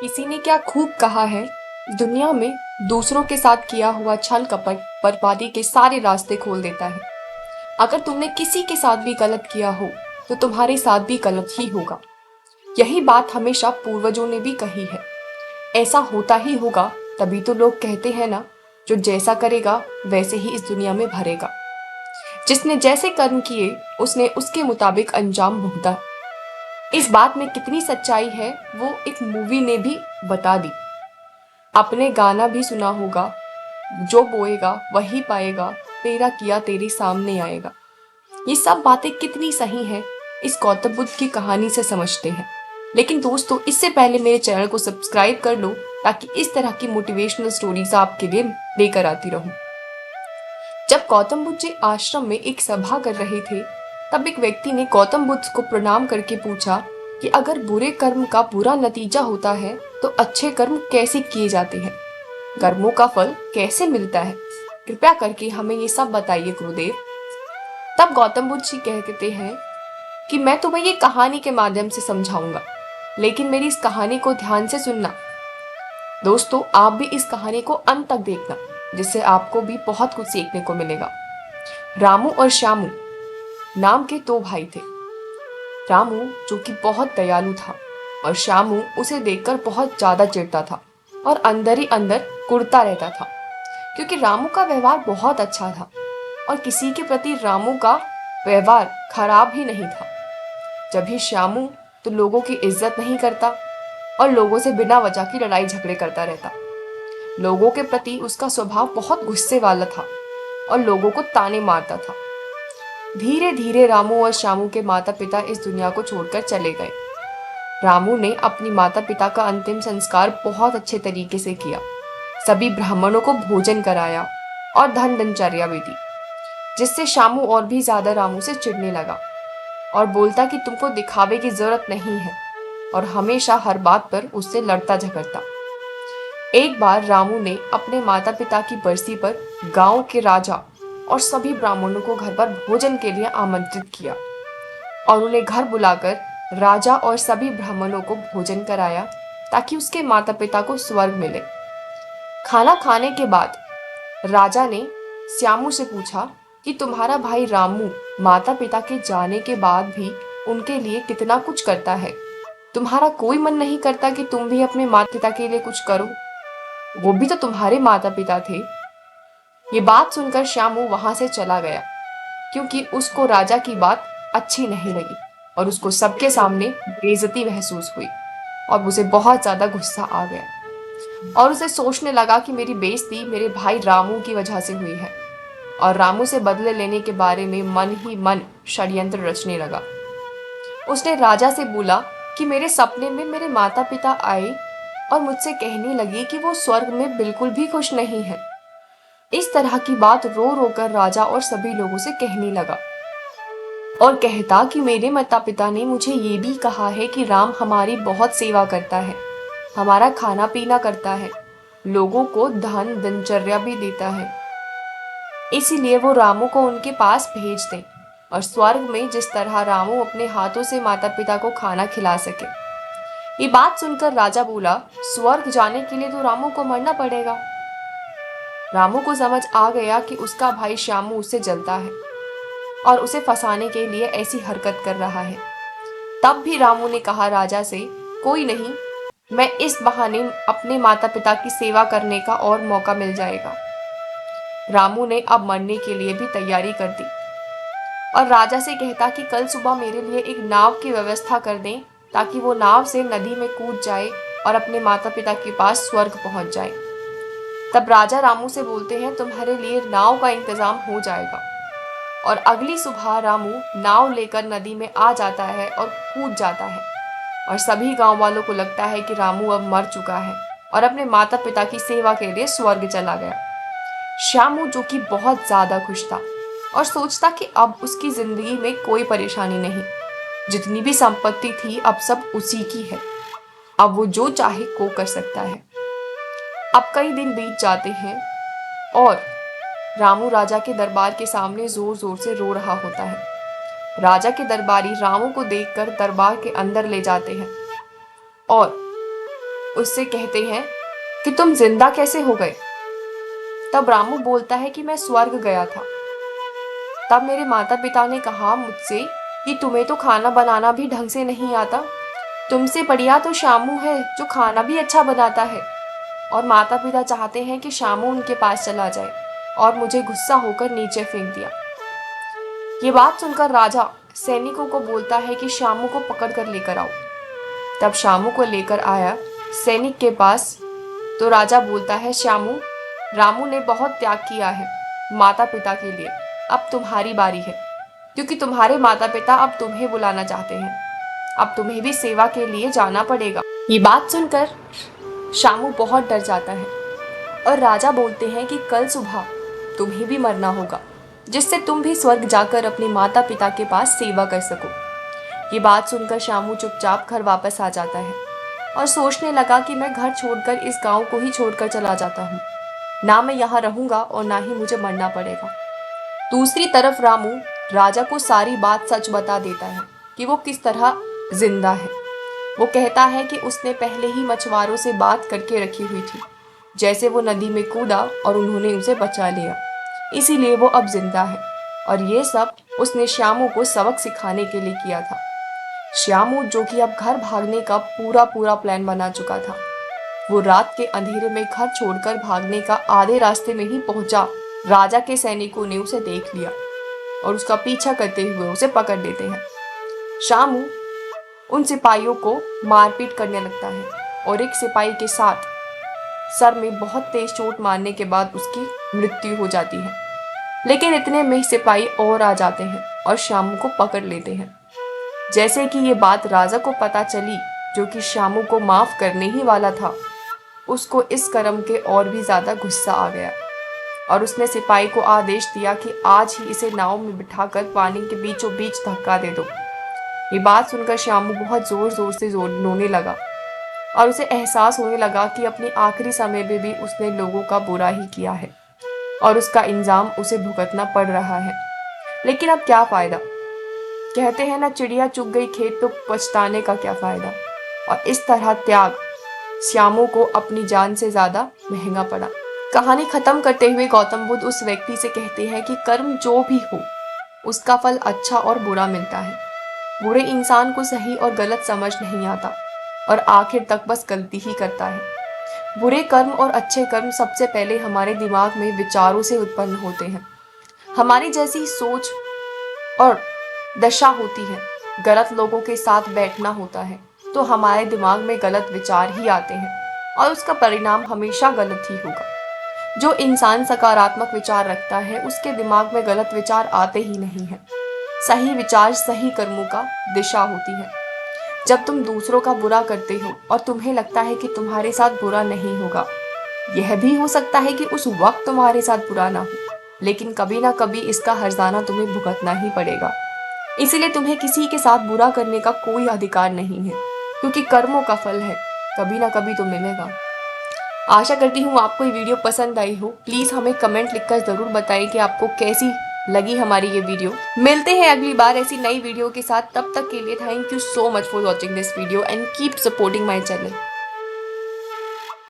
किसी ने क्या खूब कहा है, दुनिया में दूसरों के साथ किया हुआ छल कपट बर्बादी के सारे रास्ते खोल देता है। अगर तुमने किसी के साथ भी गलत किया हो तो तुम्हारे साथ भी गलत ही होगा। यही बात हमेशा पूर्वजों ने भी कही है। ऐसा होता ही होगा, तभी तो लोग कहते हैं ना, जो जैसा करेगा वैसे ही इस दुनिया में भरेगा। जिसने जैसे कर्म किए उसने उसके मुताबिक अंजाम भुगता। इस बात में कितनी सच्चाई है वो एक मूवी ने भी बता दी। आपने गाना भी सुना होगा, जो बोएगा वही पाएगा, तेरा किया तेरे सामने आएगा। ये सब बातें कितनी सही हैं इस गौतम बुद्ध की कहानी से समझते हैं। लेकिन दोस्तों, इससे पहले मेरे चैनल को सब्सक्राइब कर लो ताकि इस तरह की मोटिवेशनल स्टोरीज आपके लिए लेकर आती रहूं। जब गौतम बुद्ध जी आश्रम में एक सभा कर रहे थे, तब एक व्यक्ति ने गौतम बुद्ध को प्रणाम करके पूछा कि अगर बुरे कर्म का बुरा नतीजा होता है तो अच्छे कर्म कैसे किए जाते हैं, कर्मों का फल कैसे मिलता है, कृपया करके हमें ये सब बताइए गुरुदेव। तब गौतम बुद्ध जी कहते हैं कि मैं तुम्हें ये कहानी के माध्यम से समझाऊंगा, लेकिन मेरी इस कहानी को ध्यान से सुनना। दोस्तों, आप भी इस कहानी को अंत तक देखना, जिससे आपको भी बहुत कुछ सीखने को मिलेगा। रामू और श्यामू नाम के दो भाई थे। रामू जो कि बहुत दयालु था और श्यामू उसे देखकर बहुत ज्यादा चिढ़ता था और अंदर ही अंदर कुढ़ता रहता था, क्योंकि रामू का व्यवहार बहुत अच्छा था और किसी के प्रति रामू का व्यवहार खराब ही नहीं था। जब भी श्यामू तो लोगों की इज्जत नहीं करता और लोगों से बिना वजह की लड़ाई झगड़े करता रहता। लोगों के प्रति उसका स्वभाव बहुत गुस्से वाला था और लोगों को ताने मारता था। धीरे धीरे रामू और श्यामू के माता पिता इस दुनिया को छोड़कर चले गए। रामू ने अपनी माता पिता का अंतिम संस्कार बहुत अच्छे तरीके से किया। सभी ब्राह्मणों को भोजन कराया और धन दिनचर्या भी दी, जिससे श्यामू और भी ज्यादा रामू से चिढ़ने लगा और बोलता कि तुमको दिखावे की जरूरत नहीं है, और हमेशा हर बात पर उससे लड़ता झगड़ता। एक बार रामू ने अपने माता पिता की बरसी पर गांव के राजा और सभी ब्राह्मणों को घर पर भोजन के लिए आमंत्रित किया और उन्हें घर बुलाकर राजा और सभी ब्राह्मणों को भोजन कराया ताकि उसके माता पिता को स्वर्ग मिले। खाना खाने के बाद राजा ने श्यामू से पूछा कि तुम्हारा भाई रामू माता पिता के जाने के बाद भी उनके लिए कितना कुछ करता है, तुम्हारा कोई मन नहीं करता कि तुम भी अपने माता पिता के लिए कुछ करो? वो भी तो तुम्हारे माता पिता थे। ये बात सुनकर श्यामू वहां से चला गया, क्योंकि उसको राजा की बात अच्छी नहीं लगी और उसको सबके सामने बेइज्जती महसूस हुई और उसे बहुत ज्यादा गुस्सा आ गया और उसे सोचने लगा कि मेरी बेइज्जती मेरे भाई रामू की वजह से हुई है, और रामू से बदले लेने के बारे में मन ही मन षड्यंत्र रचने लगा। उसने राजा से बोला कि मेरे सपने में मेरे माता पिता आए और मुझसे कहने लगे कि वो स्वर्ग में बिल्कुल भी खुश नहीं है। इस तरह की बात रो रो कर राजा और सभी लोगों से कहने लगा और कहता कि मेरे माता पिता ने मुझे ये भी कहा है कि राम हमारी बहुत सेवा करता है, हमारा खाना पीना करता है, लोगों को धन दिनचर्या भी देता है, इसीलिए वो रामू को उनके पास भेज दें और स्वर्ग में जिस तरह रामू अपने हाथों से माता पिता को खाना खिला सके। ये बात सुनकर राजा बोला, स्वर्ग जाने के लिए तो रामू को मरना पड़ेगा। रामू को समझ आ गया कि उसका भाई श्यामू उससे जलता है और उसे फंसाने के लिए ऐसी हरकत कर रहा है। तब भी रामू ने कहा राजा से, कोई नहीं, मैं इस बहाने अपने माता पिता की सेवा करने का और मौका मिल जाएगा। रामू ने अब मरने के लिए भी तैयारी कर दी और राजा से कहता कि कल सुबह मेरे लिए एक नाव की व्यवस्था कर दें ताकि वो नाव से नदी में कूद जाए और अपने माता पिता के पास स्वर्ग पहुंच जाए। तब राजा रामू से बोलते हैं, तुम्हारे लिए नाव का इंतजाम हो जाएगा। और अगली सुबह रामू नाव लेकर नदी में आ जाता है और कूद जाता है और सभी गांव वालों को लगता है कि रामू अब मर चुका है और अपने माता पिता की सेवा के लिए स्वर्ग चला गया। श्यामू जो कि बहुत ज्यादा खुश था और सोचता कि अब उसकी जिंदगी में कोई परेशानी नहीं, जितनी भी संपत्ति थी अब सब उसी की है, अब वो जो चाहे को कर सकता है। अब कई दिन बीत जाते हैं और रामू राजा के दरबार के सामने जोर जोर से रो रहा होता है। राजा के दरबारी रामू को देखकर दरबार के अंदर ले जाते हैं और उससे कहते हैं कि तुम जिंदा कैसे हो गए। तब रामू बोलता है कि मैं स्वर्ग गया था। तब मेरे माता पिता ने कहा मुझसे कि तुम्हें तो खाना बनाना भी ढंग से नहीं आता, तुमसे बढ़िया तो शामू है जो खाना भी अच्छा बनाता है। और माता पिता चाहते हैं कि शामू उनके पास चला जाए और मुझे गुस्सा होकर नीचे फेंक दिया। ये बात सुनकर राजा सैनिकों को बोलता है कि शामू को पकड़ कर लेकर आओ। तब शामू को लेकर आया सैनिक के पास तो राजा बोलता है, श्यामू, रामू ने बहुत त्याग किया है माता पिता के लिए, अब तुम्हारी बारी है, क्योंकि तुम्हारे माता पिता अब तुम्हें बुलाना चाहते हैं, अब तुम्हें भी सेवा के लिए जाना पड़ेगा। ये बात सुनकर शामू बहुत डर जाता है और राजा बोलते हैं कि कल सुबह तुम्हें भी मरना होगा, जिससे तुम भी स्वर्ग जाकर अपने माता पिता के पास सेवा कर सको। ये बात सुनकर शामू चुपचाप घर वापस आ जाता है और सोचने लगा कि मैं घर छोड़कर इस गांव को ही छोड़कर चला जाता हूँ, ना मैं यहाँ रहूंगा और ना ही मुझे मरना पड़ेगा। दूसरी तरफ रामू राजा को सारी बात सच बता देता है कि वो किस तरह जिंदा है। वो कहता है कि उसने पहले ही मछुआरों से बात करके रखी हुई थी, जैसे वो नदी में कूदा और उन्होंने उसे बचा लिया, इसीलिए वो अब जिंदा है। और ये सब उसने श्यामू को सबक सिखाने के लिए किया था। श्यामू, जो कि अब घर भागने का पूरा पूरा प्लान बना चुका था, वो रात के अंधेरे में घर छोड़कर भागने का आधे रास्ते में ही पहुंचा। राजा के सैनिकों ने उसे देख लिया और उसका पीछा करते हुए उसे पकड़ लेते हैं। श्यामू उन सिपाहियों को मारपीट करने लगता है और एक सिपाही के साथ सर में बहुत तेज चोट मारने के बाद उसकी मृत्यु हो जाती है। लेकिन इतने में सिपाही और आ जाते हैं और श्यामू को पकड़ लेते हैं। जैसे कि ये बात राजा को पता चली, जो कि श्यामू को माफ करने ही वाला था, उसको इस कर्म के और भी ज्यादा गुस्सा आ गया और उसने सिपाही को आदेश दिया कि आज ही इसे नाव में बिठाकर पानी के बीचों बीच धक्का दे दो। ये बात सुनकर श्यामू बहुत जोर जोर से रोने लगा और उसे एहसास होने लगा कि अपने आखिरी समय में भी उसने लोगों का बुरा ही किया है और उसका इंजाम उसे भुगतना पड़ रहा है। लेकिन अब क्या फायदा, कहते हैं ना, चिड़िया चुग गई खेत तो पछताने का क्या फायदा। और इस तरह त्याग श्यामू को अपनी जान से ज्यादा महंगा पड़ा। कहानी खत्म करते हुए गौतम बुद्ध उस व्यक्ति से कहते हैं कि कर्म जो भी हो उसका फल अच्छा और बुरा मिलता है। बुरे इंसान को सही और गलत समझ नहीं आता और आखिर तक बस गलती ही करता है। बुरे कर्म और अच्छे कर्म सबसे पहले हमारे दिमाग में विचारों से उत्पन्न होते हैं। हमारी जैसी सोच और दशा होती है, गलत लोगों के साथ बैठना होता है तो हमारे दिमाग में गलत विचार ही आते हैं और उसका परिणाम हमेशा गलत ही होगा। जो इंसान सकारात्मक विचार रखता है उसके दिमाग में गलत विचार आते ही नहीं हैं। सही विचार सही कर्मों का दिशा होती है। जब तुम दूसरों का बुरा करते हो और तुम्हें लगता है कि तुम्हारे साथ बुरा नहीं होगा, यह भी हो सकता है कि उस वक्त तुम्हारे साथ बुरा ना हो, लेकिन कभी ना कभी इसका हर्जाना तुम्हें भुगतना ही पड़ेगा। इसीलिए तुम्हें किसी के साथ बुरा करने का कोई अधिकार नहीं है, क्योंकि कर्मों का फल है, कभी ना कभी तो मिलेगा। आशा करती हूँ आपको ये वीडियो पसंद आई हो। प्लीज़ हमें कमेंट लिखकर ज़रूर बताएं कि आपको कैसी लगी हमारी ये वीडियो। मिलते हैं अगली बार ऐसी नई वीडियो के साथ। तब तक के लिए thank you so much for watching this video and keep supporting my channel.